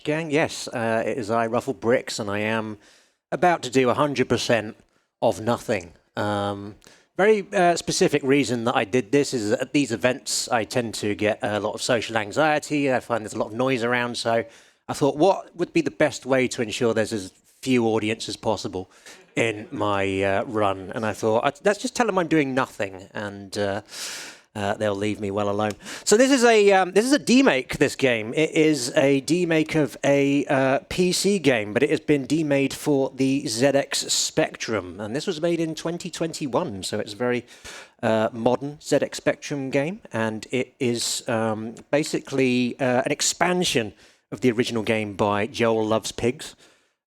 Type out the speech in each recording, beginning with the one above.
gang. Yes, it is I, RuffledBricks, and I am about to do 100% of nothing. Very specific reason that I did this is at these events I tend to get a lot of social anxiety. I find there's a lot of noise around, so I thought what would be the best way to ensure there's as few audience as possible in my run, and I thought let's just tell them I'm doing nothing, and they'll leave me well alone. So this is a demake. This game, it is a demake of a PC game, but it has been demade for the ZX Spectrum, and this was made in 2021. So it's a very modern ZX Spectrum game, and it is basically an expansion of the original game by Joel Loves Pigs.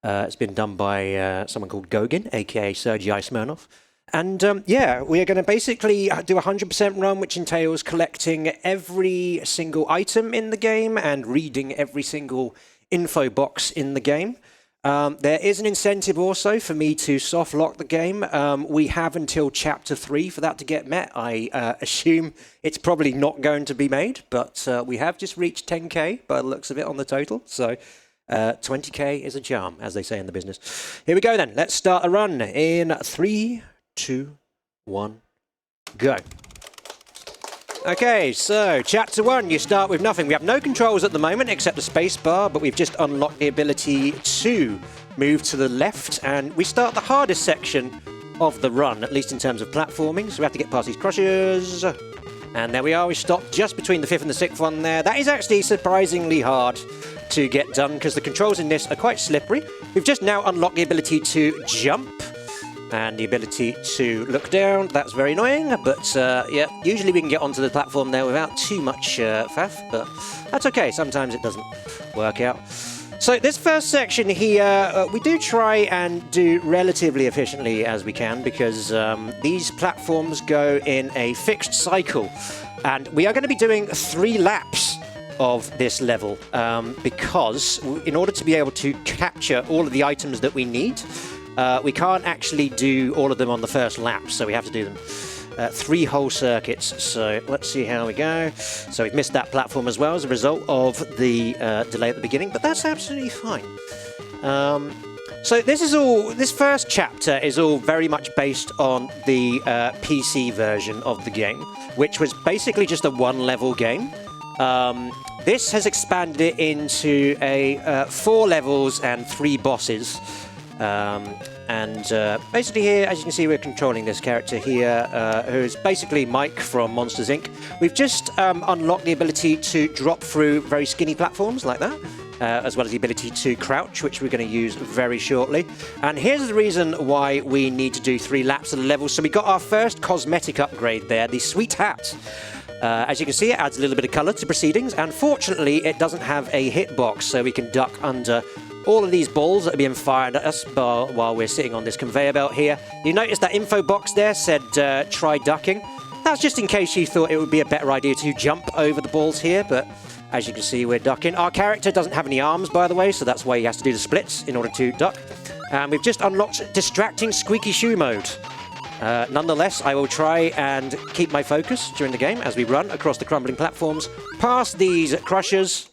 It's been done by someone called Gogin, aka Sergei Smirnov. And yeah, we are going to basically do a 100% run, which entails collecting every single item in the game and reading every single info box in the game. There is an incentive also for me to soft lock the game. We have until Chapter 3 for that to get met. I assume it's probably not going to be made, but we have just reached 10k by the looks of it on the total. So 20k is a charm, as they say in the business. Here we go then. Let's start a run in 3, 2, 1, go. Okay, so Chapter 1, you start with nothing. We have no controls at the moment except the space bar, but we've just unlocked the ability to move to the left, and we start the hardest section of the run, at least in terms of platforming. So we have to get past these crushes. And there we are, we stopped just between the 5th and the 6th one there. That is actually surprisingly hard to get done because the controls in this are quite slippery. We've just now unlocked the ability to jump and the ability to look down. That's very annoying, but yeah, usually we can get onto the platform there without too much faff, but that's okay. Sometimes it doesn't work out. So this first section here, we do try and do relatively efficiently as we can because these platforms go in a fixed cycle. And we are going to be doing 3 laps of this level because in order to be able to capture all of the items that we need, we can't actually do all of them on the first lap, so we have to do them 3 whole circuits. So let's see how we go. So we've missed that platform as well as a result of the delay at the beginning, but that's absolutely fine. So this first chapter is all very much based on the PC version of the game, which was basically just a 1-level game. This has expanded it into a 4 levels and 3 bosses. Basically here, as you can see, we're controlling this character here, who's basically Mike from Monsters, Inc. We've just unlocked the ability to drop through very skinny platforms like that, as well as the ability to crouch, which we're going to use very shortly. And here's the reason why we need to do 3 laps of the level. So we got our first cosmetic upgrade there, the Sweet Hat. As you can see, it adds a little bit of colour to proceedings, and fortunately it doesn't have a hitbox, so we can duck under all of these balls that are being fired at us while we're sitting on this conveyor belt here. You notice that info box there said try ducking. That's just in case you thought it would be a better idea to jump over the balls here, but as you can see, we're ducking. Our character doesn't have any arms, by the way, so that's why he has to do the splits in order to duck. And we've just unlocked distracting squeaky shoe mode. Nonetheless, I will try and keep my focus during the game as we run across the crumbling platforms, past these crushers.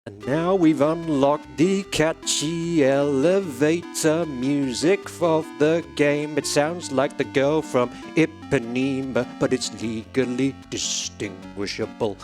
And now we've unlocked the catchy elevator music of the game. It sounds like the girl from Ipanema, but it's legally distinguishable.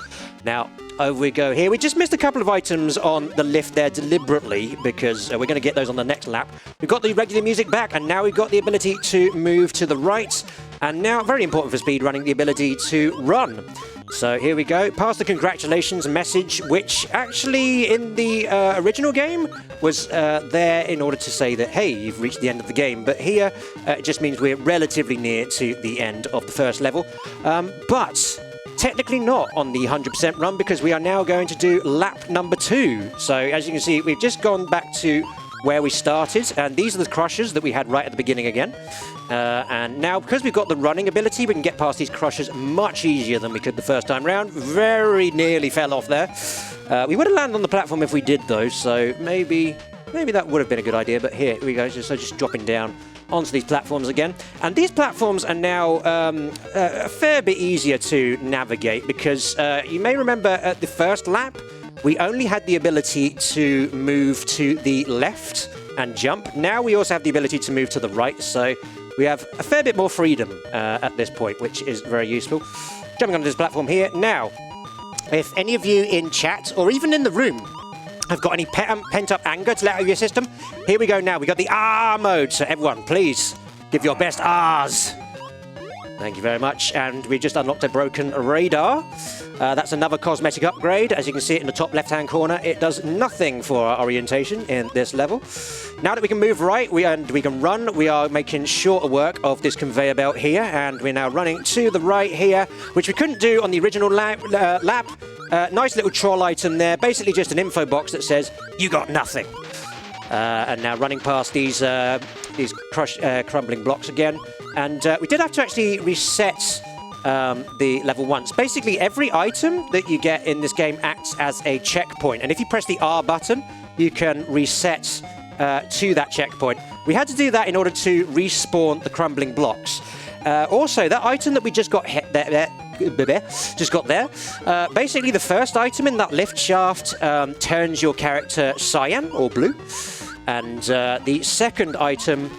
Now, over we go here. We just missed a couple of items on the lift there deliberately because we're going to get those on the next lap. We've got the regular music back, and now we've got the ability to move to the right. And now, very important for speedrunning, the ability to run. So here we go, past the congratulations message, which actually in the original game was there in order to say that, hey, you've reached the end of the game. But here, it just means we're relatively near to the end of the first level. But technically not on the 100% run because we are now going to do lap number 2. So as you can see, we've just gone back to where we started, and these are the crushers that we had right at the beginning again. And now, because we've got the running ability, we can get past these crushers much easier than we could the first time round. Very nearly fell off there. We would have landed on the platform if we did, though, so maybe that would have been a good idea, but here we go, so just dropping down onto these platforms again. And these platforms are now a fair bit easier to navigate because you may remember at the first lap, we only had the ability to move to the left and jump. Now we also have the ability to move to the right, so we have a fair bit more freedom at this point, which is very useful. Jumping onto this platform here. Now, if any of you in chat, or even in the room, have got any pent-up anger to let out of your system, here we go now. We got the R mode, so everyone, please give your best R's. Thank you very much. And we just unlocked a broken radar. That's another cosmetic upgrade. As you can see it in the top left-hand corner, it does nothing for our orientation in this level. Now that we can move right and we can run, we are making shorter work of this conveyor belt here, and we're now running to the right here, which we couldn't do on the original lap. Nice little troll item there, basically just an info box that says, you got nothing. And now running past these crumbling blocks again. And we did have to actually reset the level once. Basically, every item that you get in this game acts as a checkpoint. And if you press the R button, you can reset to that checkpoint. We had to do that in order to respawn the crumbling blocks. Also, that item that we just got basically the first item in that lift shaft turns your character cyan or blue. And the second item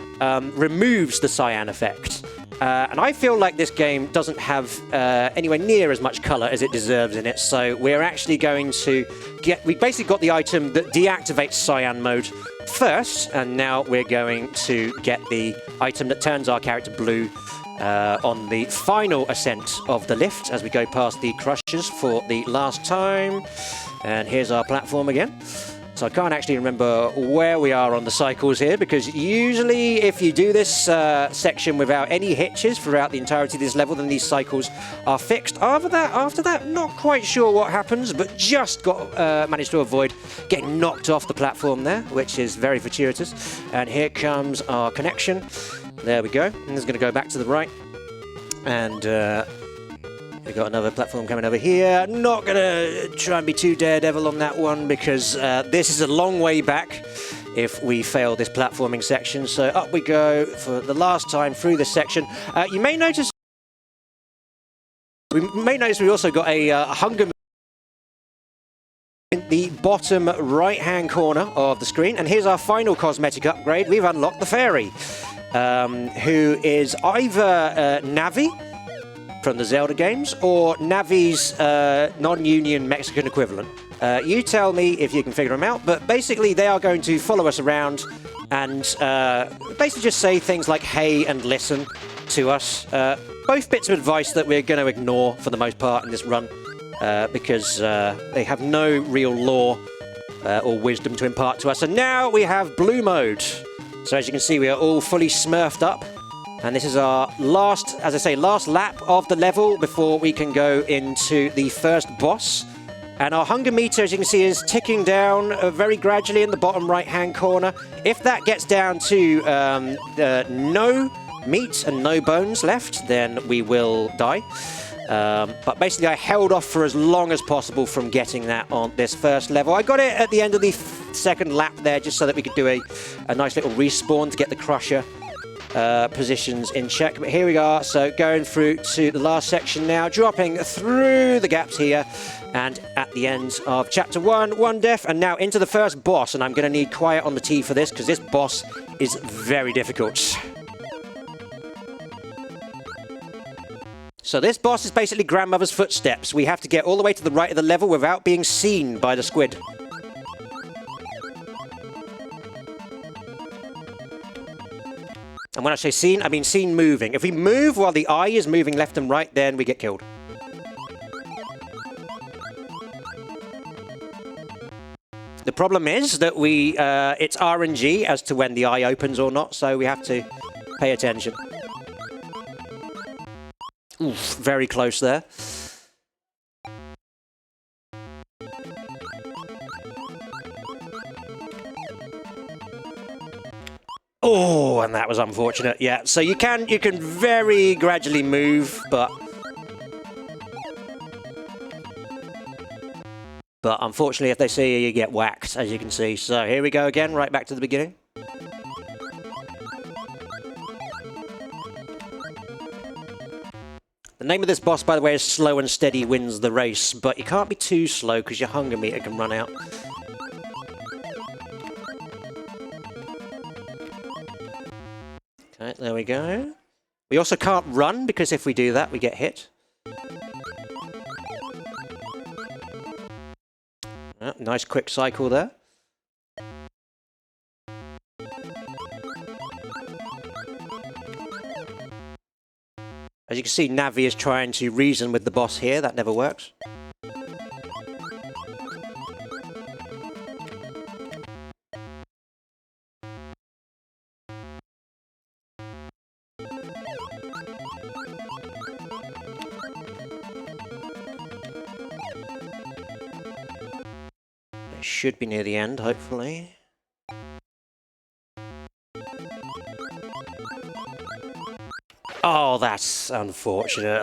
removes the cyan effect. And I feel like this game doesn't have anywhere near as much color as it deserves in it. So we're actually going to we basically got the item that deactivates cyan mode first. And now we're going to get the item that turns our character blue on the final ascent of the lift as we go past the crushers for the last time. And here's our platform again. So I can't actually remember where we are on the cycles here, because usually if you do this section without any hitches throughout the entirety of this level, then these cycles are fixed. After that, not quite sure what happens, but just managed to avoid getting knocked off the platform there, which is very fortuitous. And here comes our connection. There we go. And this is going to go back to the right. And we've got another platform coming over here. Not going to try and be too daredevil on that one, because this is a long way back if we fail this platforming section. So up we go for the last time through this section. You may notice we also got a hunger in the bottom right-hand corner of the screen. And here's our final cosmetic upgrade. We've unlocked the fairy, who is either Navi from the Zelda games, or Navi's non-union Mexican equivalent. You tell me if you can figure them out, but basically they are going to follow us around and basically just say things like hey and listen to us. Both bits of advice that we're going to ignore for the most part in this run, because they have no real lore or wisdom to impart to us. And now we have blue mode. So as you can see, we are all fully smurfed up. And this is our last, as I say, last lap of the level before we can go into the first boss. And our hunger meter, as you can see, is ticking down very gradually in the bottom right-hand corner. If that gets down to no meat and no bones left, then we will die. But basically, I held off for as long as possible from getting that on this first level. I got it at the end of the second lap there, just so that we could do a nice little respawn to get the crusher positions in check. But here we are, so going through to the last section now, dropping through the gaps here, and at the end of chapter 1 death, and now into the first boss. And I'm going to need quiet on the T for this, because this boss is very difficult. So this boss is basically Grandmother's footsteps. We have to get all the way to the right of the level without being seen by the squid. And when I say seen, I mean seen moving. If we move while the eye is moving left and right, then we get killed. The problem is that it's RNG as to when the eye opens or not, so we have to pay attention. Oof, very close there. Oh, and that was unfortunate. Yeah, so you can very gradually move, but unfortunately, if they see you, you get whacked, as you can see. So here we go again, right back to the beginning. The name of this boss, by the way, is Slow and Steady Wins the Race, but you can't be too slow because your hunger meter can run out. Okay, there we go. We also can't run because if we do that, we get hit. Oh, nice quick cycle there. As you can see, Navi is trying to reason with the boss here. That never works. It should be near the end, hopefully. Oh, that's unfortunate.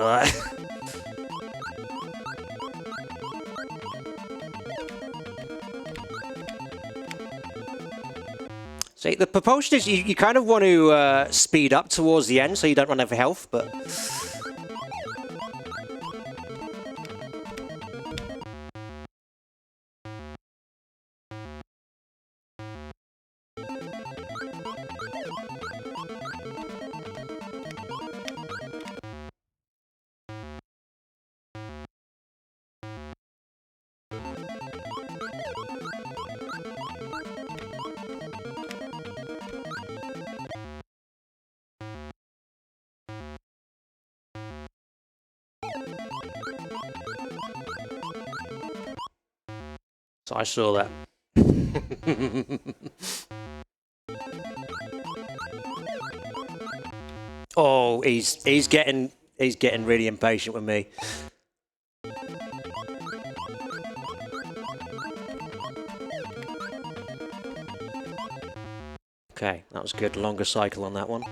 See, the propulsion is you kind of want to speed up towards the end so you don't run out of health, but... So I saw that. Oh, he's getting really impatient with me. Okay, that was good. Longer cycle on that one.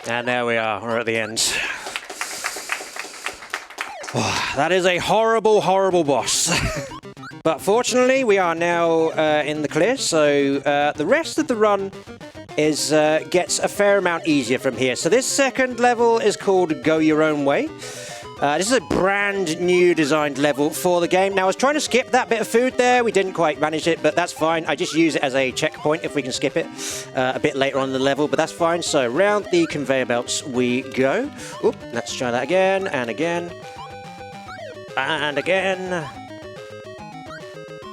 And there we are. We're at the end. Oh, that is a horrible, horrible boss. But fortunately, we are now in the clear, so the rest of the run is gets a fair amount easier from here. So this second level is called Go Your Own Way. This is a brand new designed level for the game. Now, I was trying to skip that bit of food there. We didn't quite manage it, but that's fine. I just use it as a checkpoint if we can skip it a bit later on in the level, but that's fine. So round the conveyor belts we go. Oop, let's try that again, and again. And again.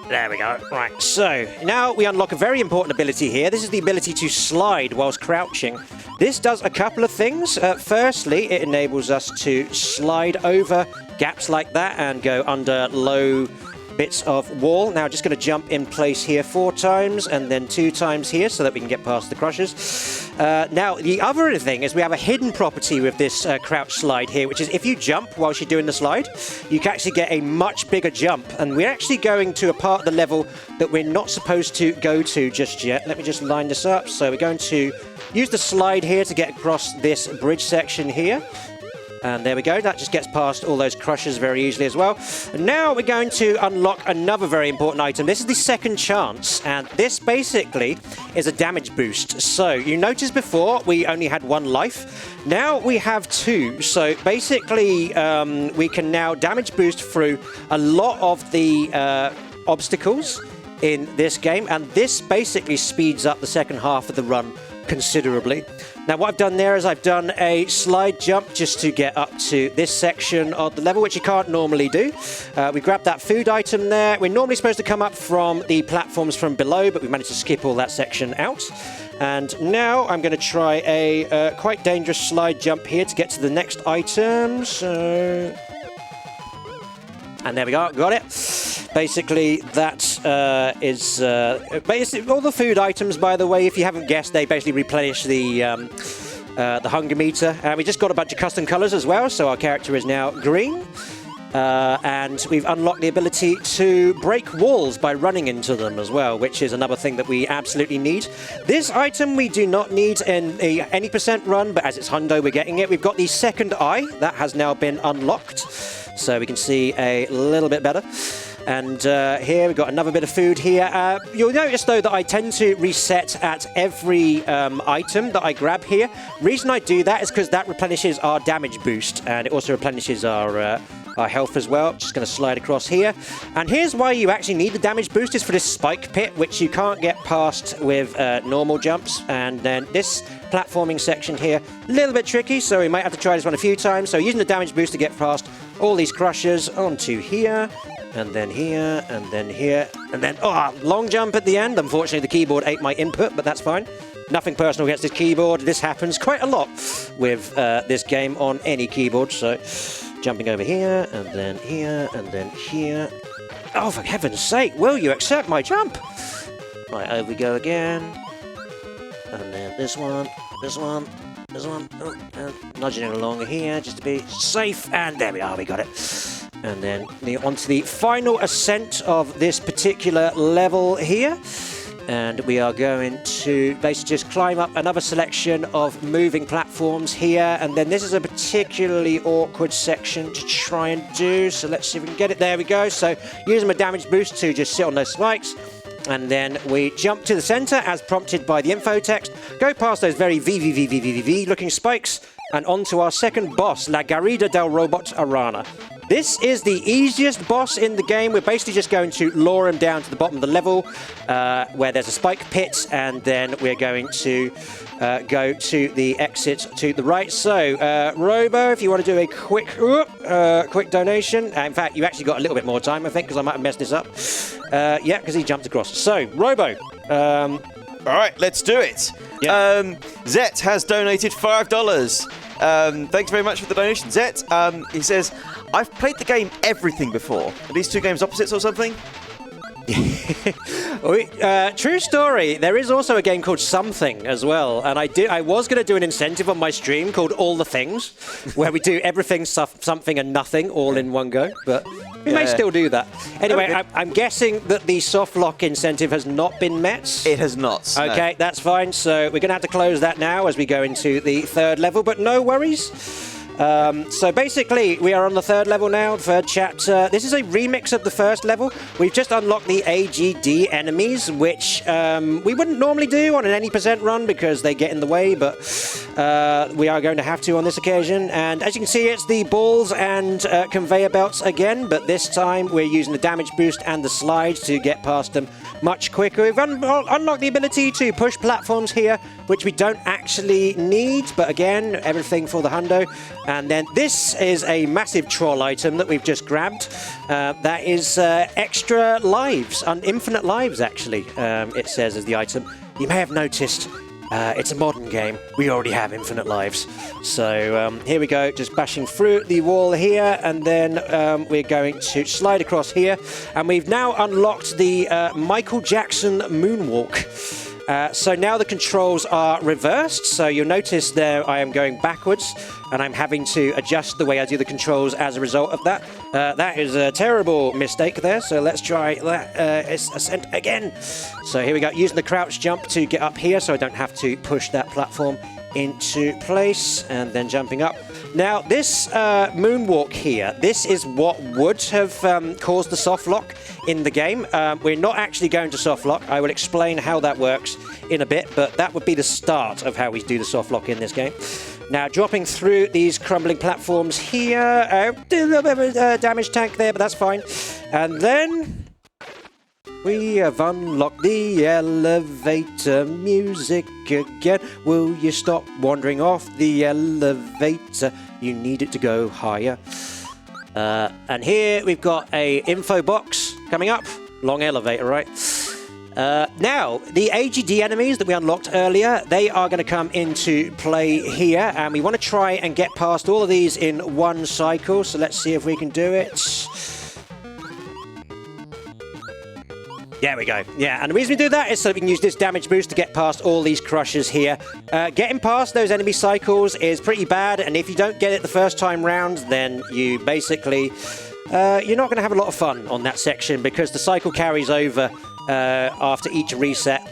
There we go. Right, so now we unlock a very important ability here. This is the ability to slide whilst crouching. This does a couple of things. Firstly, it enables us to slide over gaps like that and go under low bits of wall. Now, just going to jump in place here 4 times and then 2 times here so that we can get past the crushers. Now, the other thing is we have a hidden property with this crouch slide here, which is if you jump whilst you're doing the slide, you can actually get a much bigger jump. And we're actually going to a part of the level that we're not supposed to go to just yet. Let me just line this up. So we're going to use the slide here to get across this bridge section here. And there we go, that just gets past all those crushers very easily as well. And now we're going to unlock another very important item. This is the second chance, and this basically is a damage boost. So you noticed before we only had 1 life. Now we have 2. So basically we can now damage boost through a lot of the obstacles in this game, and this basically speeds up the second half of the run considerably. Now, what I've done there is I've done a slide jump just to get up to this section of the level, which you can't normally do. We grabbed that food item there. We're normally supposed to come up from the platforms from below, but we managed to skip all that section out. And now I'm going to try a quite dangerous slide jump here to get to the next item. So... And there we go, got it. Basically, that is basically all the food items, by the way, if you haven't guessed, they basically replenish the hunger meter. And we just got a bunch of custom colors as well, so our character is now green. And we've unlocked the ability to break walls by running into them as well, which is another thing that we absolutely need. This item we do not need in any percent run, but as it's hundo, we're getting it. We've got the second eye that has now been unlocked, so we can see a little bit better. And here we've got another bit of food here. You'll notice, though, that I tend to reset at every item that I grab here. Reason I do that is because that replenishes our damage boost, and it also replenishes our health as well. Just going to slide across here. And here's why you actually need the damage boost, is for this spike pit, which you can't get past with normal jumps. And then this platforming section here, a little bit tricky, so we might have to try this one a few times. So using the damage boost to get past all these crushers onto here, and then here, and then here, and then, long jump at the end. Unfortunately, the keyboard ate my input, but that's fine. Nothing personal against this keyboard. This happens quite a lot with this game on any keyboard. So jumping over here, and then here, and then here. Oh, for heaven's sake, will you accept my jump? Right, over we go again. And then this one, this one, this one. Oh, and nudging it along here just to be safe. And there we are, we got it. And then onto the final ascent of this particular level here. And we are going to basically just climb up another selection of moving platforms here. And then this is a particularly awkward section to try and do. So let's see if we can get it. There we go. So using my damage boost to just sit on those spikes. And then we jump to the center as prompted by the info text. Go past those very VVVVVV looking spikes. And onto our second boss, La Garida del Robot Arana. This is the easiest boss in the game. We're basically just going to lure him down to the bottom of the level where there's a spike pit, and then we're going to go to the exit to the right. So, Robo, if you want to do a quick donation. In fact, you actually got a little bit more time, I think, because I might have messed this up. Yeah, because he jumped across. So, Robo. All right, let's do it. Yeah. Zet has donated $5. Thanks very much for the donation, Zet. He says, I've played the game Everything before. Are these two games opposites or something? True story. There is also a game called Something as well, and I was going to do an incentive on my stream called All the Things, where we do everything, something, and nothing all in one go. But we may still do that. Anyway, I'm guessing that the soft lock incentive has not been met. It has not. Okay, no. That's fine. So we're going to have to close that now as we go into the third level. But no worries. So basically, we are on the third level now, third chapter. This is a remix of the first level. We've just unlocked the AGD enemies, which we wouldn't normally do on an any % run because they get in the way, but we are going to have to on this occasion. And as you can see, it's the balls and conveyor belts again, but this time we're using the damage boost and the slides to get past them much quicker. We've unlocked the ability to push platforms here, which we don't actually need, but again, everything for the hundo. And then this is a massive troll item that we've just grabbed. That is extra lives, infinite lives actually, it says as the item. You may have noticed it's a modern game. We already have infinite lives. So here we go, just bashing through the wall here, and then we're going to slide across here. And we've now unlocked the Michael Jackson Moonwalk. So now the controls are reversed. So you'll notice there I am going backwards, and I'm having to adjust the way I do the controls as a result of that. That is a terrible mistake there. So let's try that. It's Ascent again. So here we go, using the crouch jump to get up here so I don't have to push that platform into place, and then jumping up. Now, this moonwalk here, this is what would have caused the soft lock in the game. We're not actually going to soft lock. I will explain how that works in a bit, but that would be the start of how we do the soft lock in this game. Now, dropping through these crumbling platforms here. A little bit of a damage tank there, but that's fine. And then we have unlocked the elevator music again. Will you stop wandering off the elevator? You need it to go higher. And here we've got a info box coming up. Long elevator, right? Now, the AGD enemies that we unlocked earlier, they are going to come into play here. And we want to try and get past all of these in one cycle. So let's see if we can do it. There we go. Yeah, and the reason we do that is so that we can use this damage boost to get past all these crushers here. Getting past those enemy cycles is pretty bad, and if you don't get it the first time round, then you basically... you're not going to have a lot of fun on that section because the cycle carries over after each reset.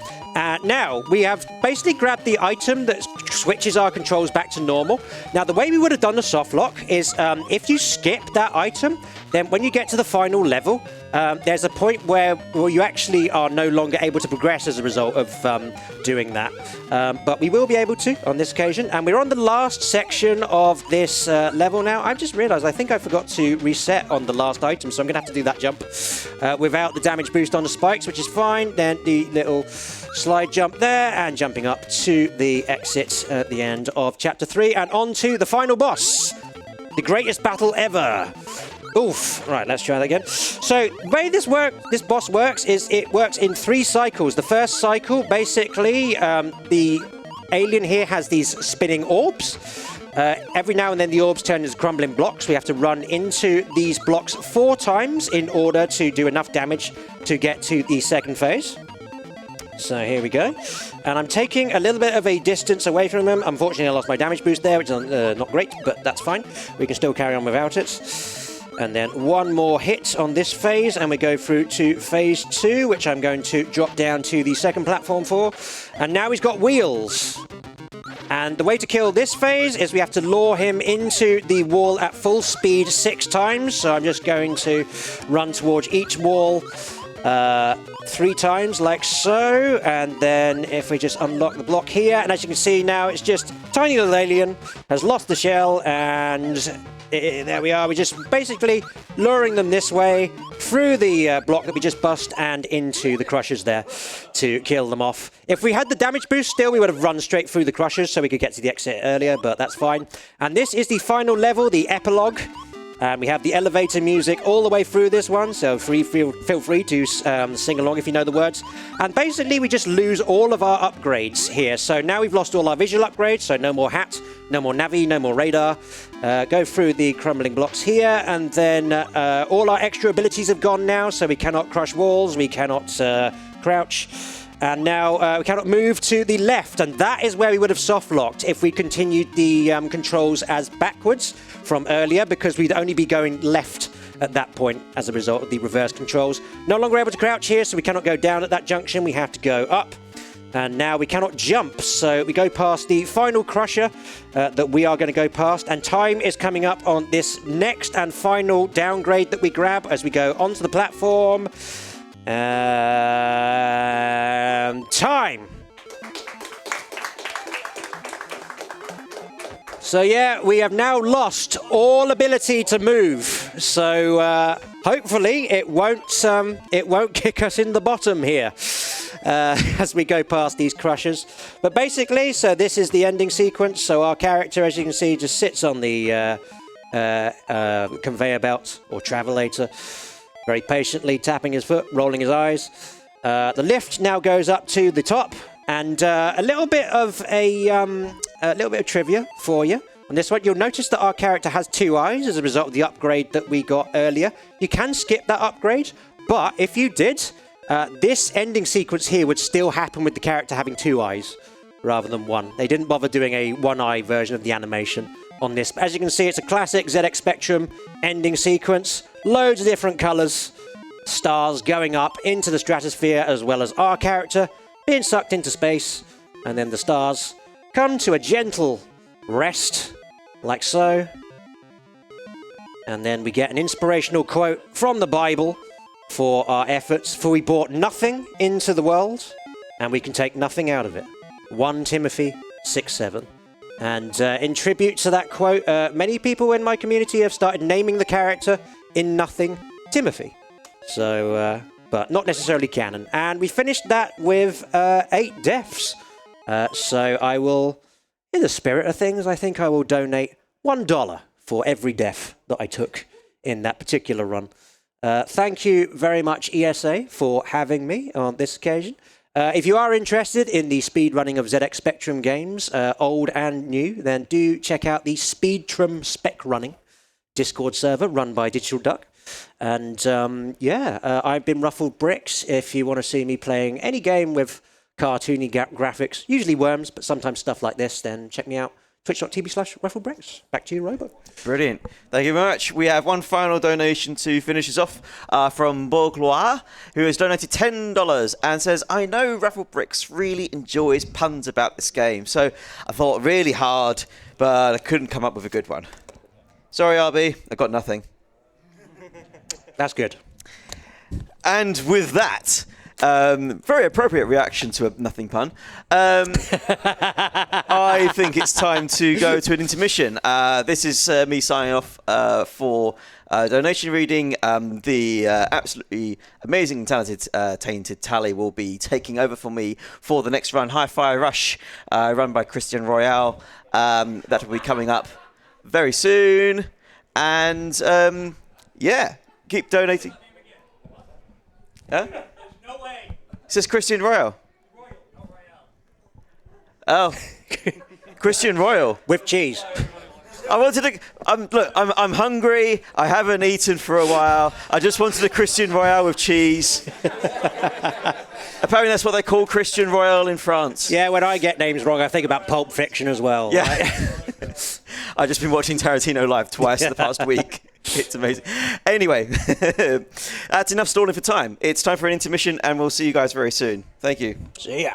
Now, we have basically grabbed the item that switches our controls back to normal. Now, the way we would have done the soft lock is if you skip that item, then when you get to the final level, there's a point where you actually are no longer able to progress as a result of doing that. But we will be able to on this occasion. And we're on the last section of this level now. I've just realized I think I forgot to reset on the last item, so I'm going to have to do that jump without the damage boost on the spikes, which is fine. Then the little slide jump there and jumping up to the exit at the end of Chapter 3 and on to the final boss. The greatest battle ever. Oof. Right, let's try that again. So, the way this boss works is it works in 3 cycles. The first cycle, basically, the alien here has these spinning orbs. Every now and then the orbs turn into crumbling blocks. We have to run into these blocks 4 times in order to do enough damage to get to the second phase. So here we go. And I'm taking a little bit of a distance away from him. Unfortunately, I lost my damage boost there, which is not great, but that's fine. We can still carry on without it. And then one more hit on this phase, and we go through to phase 2, which I'm going to drop down to the second platform for. And now he's got wheels. And the way to kill this phase is we have to lure him into the wall at full speed 6 times. So I'm just going to run towards each wall 3 times, like so. And then if we just unlock the block here, and as you can see now, it's just tiny little alien has lost the shell, and there we are. We're just basically luring them this way through the block that we just bust and into the crushers there to kill them off. If we had the damage boost still, we would have run straight through the crushers so we could get to the exit earlier, but that's fine. And this is the final level, the Epilogue. And we have the elevator music all the way through this one, so feel free to sing along if you know the words. And basically, we just lose all of our upgrades here. So now we've lost all our visual upgrades, so no more hat, no more navi, no more radar. Go through the crumbling blocks here, and then all our extra abilities have gone now, so we cannot crush walls, we cannot crouch. And now we cannot move to the left, and that is where we would have soft-locked if we continued the controls as backwards from earlier, because we'd only be going left at that point as a result of the reverse controls. No longer able to crouch here, so we cannot go down at that junction. We have to go up. And now we cannot jump, so we go past the final crusher that we are going to go past. And time is coming up on this next and final downgrade that we grab as we go onto the platform. Time! So yeah, we have now lost all ability to move. So hopefully it won't kick us in the bottom here as we go past these crushers. But basically, so this is the ending sequence. So our character, as you can see, just sits on the conveyor belt or travelator, very patiently tapping his foot, rolling his eyes. The lift now goes up to the top, and a little bit of trivia for you. On this one, you'll notice that our character has 2 eyes as a result of the upgrade that we got earlier. You can skip that upgrade, but if you did, this ending sequence here would still happen with the character having 2 eyes rather than 1. They didn't bother doing a 1-eye version of the animation on this. But as you can see, it's a classic ZX Spectrum ending sequence. Loads of different colours, stars going up into the stratosphere, as well as our character being sucked into space. And then the stars come to a gentle rest, like so. And then we get an inspirational quote from the Bible for our efforts. For we brought nothing into the world, and we can take nothing out of it. 1 Timothy 6:7. And in tribute to that quote, many people in my community have started naming the character in Nothing Timothy. So, but not necessarily canon. And we finished that with 8 deaths. So I will, in the spirit of things, I think I will donate $1 for every death that I took in that particular run. Thank you very much, ESA, for having me on this occasion. If you are interested in the speedrunning of ZX Spectrum games, old and new, then do check out the Speedtrum Spec Running Discord server run by Digital Duck. And I've been RuffledBricks. If you want to see me playing any game with cartoony graphics, usually worms, but sometimes stuff like this, then check me out. Twitch.tv/RuffledBricks. Back to you, Robo. Brilliant. Thank you very much. We have one final donation to finish us off from Bourglois, who has donated $10 and says, I know RuffledBricks really enjoys puns about this game, so I thought really hard, but I couldn't come up with a good one. Sorry, RB, I got nothing. That's good. And with that, very appropriate reaction to a nothing pun. I think it's time to go to an intermission. This is me signing off for donation reading. The absolutely amazing, talented, tainted Tally will be taking over for me for the next run, Hi-Fi Rush, run by Christian Royale. That will be coming up very soon. And yeah, keep donating. Huh? No way. It says Christian Royale. Oh, Christian Royale With cheese. I wanted to. I'm hungry. I haven't eaten for a while. I just wanted a Christian Royale with cheese. Apparently, that's what they call Christian Royale in France. Yeah, when I get names wrong, I think about Pulp Fiction as well. Yeah. Right? I've just been watching Tarantino live twice the past week. It's amazing. Anyway, that's enough stalling for time. It's time for an intermission, and we'll see you guys very soon. Thank you. See ya.